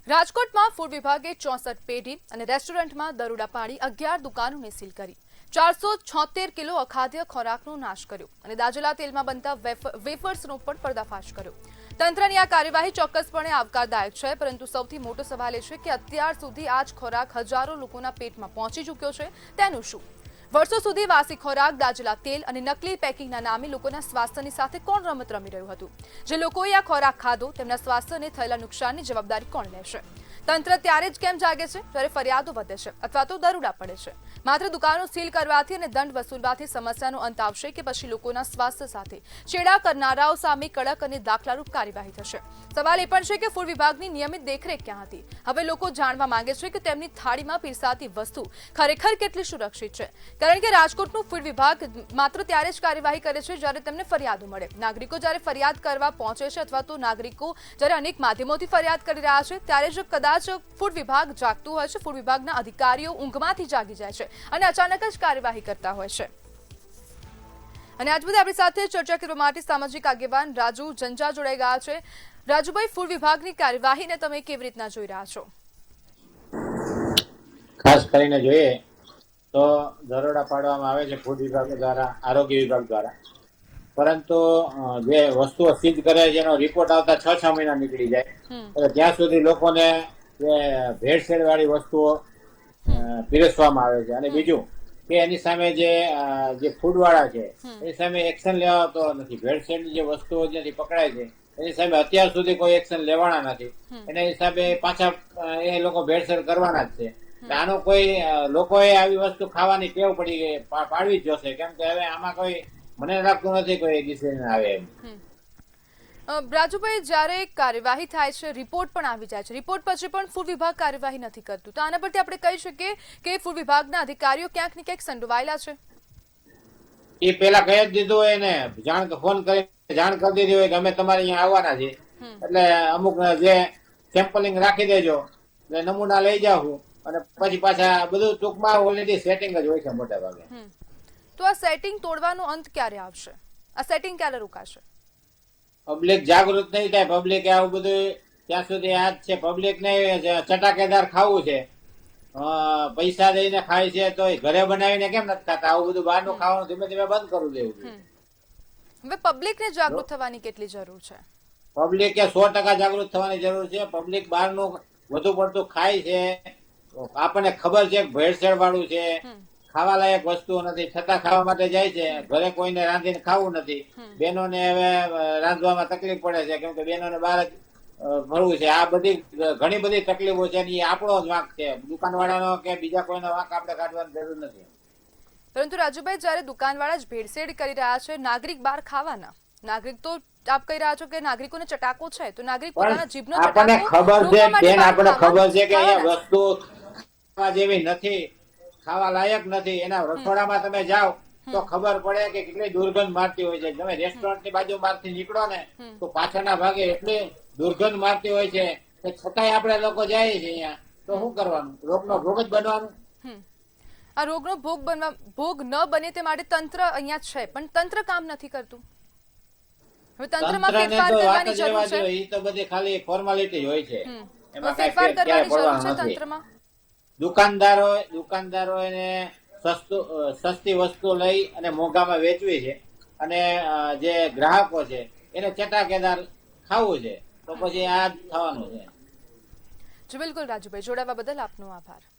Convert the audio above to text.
રાજકોટમાં ફૂડ વિભાગે 64 પેઢી અને રેસ્ટોરન્ટમાં દરોડા પાડી 11 દુકાનોને સીલ કરી 476 કિલો અખાદ્ય ખોરાકનો નાશ કર્યો અને દાજેલા તેલમાં બનતા વેફર્સનો પણ પર્દાફાશ કર્યો। તંત્રની આ કાર્યવાહી ચોક્કસપણે આવકારદાયક છે, પરંતુ સૌથી મોટો સવાલ એ છે કે અત્યાર સુધી આ જ ખોરાક હજારો લોકોના પેટમાં પહોંચી ચૂક્યો છે, તેનું શું? વર્ષો સુધી વાસી ખોરાક, દાજેલા તેલ અને નકલી પેકિંગના નામે લોકોના સ્વાસ્થ્યની સાથે કોણ રમત રમી રહ્યું હતું? જે લોકોએ આ ખોરાક ખાધો તેમના સ્વાસ્થ્યને થયેલા નુકસાનની જવાબદારી કોણ લેશે? તંત્ર ત્યારે જ કેમ જાગે છે જ્યારે ફરિયાદો વધે છે અથવા તો દરોડા પડે છે? માત્ર દુકાનો સીલ કરવાથી અને દંડ વસૂલવાથી સમસ્યાનો અંત આવશે કે પછી લોકોના સ્વાસ્થ્ય સાથે છેડા કરનારાઓ સામે કડક અને દાખલારૂપ કાર્યવાહી થશે? સવાલ એ પણ છે કે ફૂડ વિભાગની નિયમિત દેખરેખ ક્યાં હતી? હવે લોકો જાણવા માંગે છે કે તેમની થાળીમાં પીરસાતી વસ્તુ ખરેખર કેટલી સુરક્ષિત છે, કારણ કે રાજકોટનું ફૂડ વિભાગ માત્ર ત્યારે જ કાર્યવાહી કરે છે જ્યારે તેમને ફરિયાદો મળે। નાગરિકો જ્યારે ફરિયાદ કરવા પહોંચે છે અથવા તો નાગરિકો જ્યારે અનેક માધ્યમોથી ફરિયાદ કરી રહ્યા છે ત્યારે જ કદાચ ફૂડ વિભાગ જાગતું હોય છે, ફૂડ વિભાગના અધિકારીઓ ઊંઘમાંથી જાગી જાય છે અને અચાનક જ કાર્યવાહી કરતા હોય છે। અને આજ બધે આપણી સાથે ચર્ચા કરવા માટે સામાજિક આગેવાન રાજુ જંજા જોડાઈ ગયા છે। રાજુભાઈ, ફૂડ વિભાગની કાર્યવાહીને તમે કેવી રીતના જોઈ રહ્યા છો? ખાસ કરીને જોઈએ તો દરોડા પાડવામાં આવે છે ફૂડ વિભાગ દ્વારા, આરોગ્ય વિભાગ દ્વારા, પરંતુ જે વસ્તુઓ સીઝ કરે છે એનો રિપોર્ટ આવતા 6 મહિના નીકળી જાય, એટલે ત્યાં સુધી લોકોને જે ભેળસેળ વાળી વસ્તુઓ પીરસવામાં આવે છે। અને બીજું કે એની સામે જે ફૂડ વાળા છે એની સામે એક્શન લેવાતો નથી। ભેળસેળની જે વસ્તુઓ જ્યાંથી પકડાય છે એની સામે અત્યાર સુધી કોઈ એક્શન લેવાના નથી, એના હિસાબે પાછા એ લોકો ભેળસેળ કરવાના જ છે। આનો કોઈ લોકોએ આવી વસ્તુ ખાવાની ટેવ પડી ગઈ, પાડવી જ જોશે, કેમ કે હવે આમાં કોઈ મને લાગતું નથી કોઈ ડિસિઝન આવે એમ। રાજુભાઈ, જ્યારે કાર્યવાહી થાય છે, રિપોર્ટ પણ આવી જાય છે, રિપોર્ટ પછી પણ ફૂડ વિભાગ કાર્યવાહી નથી કરતું, તો આના પરથી આપણે કહી શકીએ કે ફૂડ વિભાગના અધિકારીઓ ક્યાંક ને ક્યાંક સંડોવાયેલા છે? એ પેલા કહી જ દીધું હોય ને, ફોન કરી જાણ કરી દીધી હોય કે અમે તમારે અહીંયા આવવાના છીએ, એટલે અમુક જે સેમ્પલિંગ રાખી દેજો, એટલે નમૂના લઈ જાવ અને પછી પાછા બધું ટૂંકમાં ઓલરેડી સેટિંગ જ હોય છે મોટા ભાગે। તો આ સેટિંગ તોડવાનો અંત ક્યારે આવશે? આ સેટિંગ ક્યારે રોકાશે? પબ્લિક જાગૃત નહીં થાય, પબ્લિક આવું બધું ત્યાં સુધી આ જ છે। પબ્લિક ને ચટાકેદાર ખાવું છે, પૈસા દઈને ખાય છે તો ઘરે બનાવીને કેમ નથી ખાતા? આવું બધું બહારનું ખાવાનું ધીમે ધીમે બંધ કરવું દેવું। હવે પબ્લિકને જાગૃત થવાની કેટલી જરૂર છે? પબ્લિકે 100% જાગૃત થવાની જરૂર છે। પબ્લિક બહારનું વધુ પડતું ખાય છે, આપણને ખબર છે ભેળસેળ વાળું છે, ખાવા લાયક વસ્તુ નથી, છતાં ખાવા માટે જાય છે। ઘરે કોઈને રાંધીને ખાવું નથી, બહેનોને હવે રાંધવામાં તકલીફ પડે છે, કેમ કે બહેનોને બહાર જ ભરવું છે। આ બધી ઘણી બધી તકલીફો છે, એ આપણો જ વાંક છે, દુકાનવાળાનો કે બીજા કોઈનો વાંક આપણે કાઢવાની જરૂર નથી। પરંતુ રાજુભાઈ, જ્યારે દુકાનવાળા જ ભેળસેળ કરી રહ્યા છે, નાગરિક બહાર ખાવાના, નાગરિક તો આપ કહી રહ્યા છો કે નાગરિકોને ચટાકો છે, તો નાગરિક પોતાના જીભનો ચટાકો આપણને ખબર છે બેન, આપણને ખબર છે કે અહીંયા વસ્તુ ખાવા જેવી નથી, ખાવા લાયક નથી। એના રસોડામાં તમે જાઓ તો ખબર પડે કે કેટલી દુર્ગંધ મારતી હોય છે। તમે રેસ્ટોરન્ટની બાજુ માંથી નીકળો ને તો પાછળના ભાગે એટલી દુર્ગંધ મારતી હોય છે કે છતાંય આપણે લોકો જાય છે અહીંયા, તો શું કરવાનું? રોગનો ભોગ જ બનવાનું। આ રોગનો ભોગ ન બને તે માટે તંત્ર અહીંયા છે, પણ તંત્ર કામ નથી કરતું। હવે તંત્રમાં ફેરફાર કરવાની જરૂર છે, એ તો બધી ખાલી ફોર્માલિટી હોય છે, એમાં ફેરફાર કરવાની જરૂર છે તંત્રમાં। દુકાનદારો એને સસ્તી વસ્તુ લઈ અને મોંઘામાં વેચવી છે, અને જે ગ્રાહકો છે એને ચટાકેદાર ખાવું છે, તો પછી આ જ થવાનું છે। જી બિલકુલ રાજુભાઈ, જોડાવા બદલ આપનો આભાર।